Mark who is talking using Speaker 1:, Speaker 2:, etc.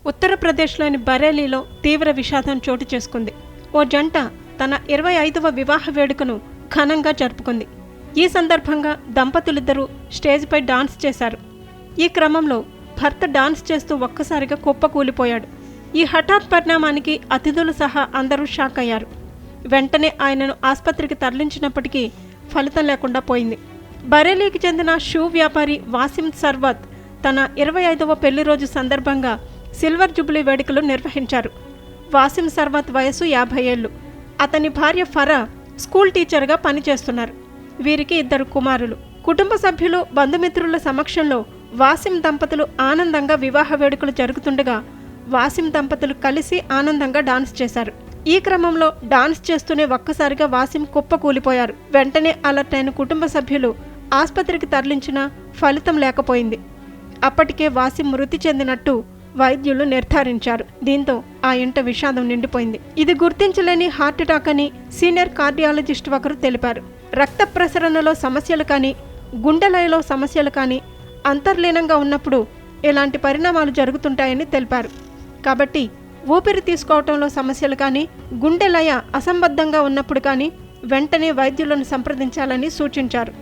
Speaker 1: ఉత్తరప్రదేశ్లోని బరేలీలో తీవ్ర విషాదం చోటు చేసుకుంది. ఓ జంట తన 25వ వివాహ వేడుకను ఘనంగా జరుపుకుంది. ఈ సందర్భంగా దంపతులిద్దరూ స్టేజ్పై డాన్స్ చేశారు. ఈ క్రమంలో భర్త డాన్స్ చేస్తూ ఒక్కసారిగా కుప్పకూలిపోయాడు. ఈ హఠాత్ పరిణామానికి అతిథులు సహా అందరూ షాక్ అయ్యారు. వెంటనే ఆయనను ఆసుపత్రికి తరలించినప్పటికీ ఫలితం లేకుండా పోయింది. బరేలీకి చెందిన షూ వ్యాపారి వాసిం సర్వత్ తన 25వ పెళ్లి రోజు సందర్భంగా సిల్వర్ జూబ్లీ వేడుకలు నిర్వహించారు. వాసిం సర్వత్ వయసు 50 ఏళ్లు. అతని భార్య ఫరా స్కూల్ టీచర్గా పనిచేస్తున్నారు. వీరికి 2 కుమారులు. కుటుంబ సభ్యులు, బంధుమిత్రుల సమక్షంలో వాసిం దంపతులు ఆనందంగా వివాహ వేడుకలు జరుగుతుండగా వాసిం దంపతులు కలిసి ఆనందంగా డాన్స్ చేశారు. ఈ క్రమంలో డాన్స్ చేస్తూనే ఒక్కసారిగా వాసిం కుప్పకూలిపోయారు. వెంటనే అలర్ట్ అయిన కుటుంబ సభ్యులు ఆసుపత్రికి తరలించినా ఫలితం లేకపోయింది. అప్పటికే వాసిం మృతి చెందినట్టు వైద్యులు నిర్ధారించారు. దీంతో ఆ ఇంట విషాదం నిండిపోయింది. ఇది గుర్తించలేని హార్ట్అటాక్ అని సీనియర్ కార్డియాలజిస్ట్ ఒకరు తెలిపారు. రక్త ప్రసరణలో సమస్యలు కానీ, గుండెలయలో సమస్యలు కానీ అంతర్లీనంగా ఉన్నప్పుడు ఇలాంటి పరిణామాలు జరుగుతుంటాయని తెలిపారు. కాబట్టి ఊపిరి తీసుకోవటంలో సమస్యలు కానీ, గుండెలయ అసంబద్ధంగా ఉన్నప్పుడు కానీ వెంటనే వైద్యులను సంప్రదించాలని సూచించారు.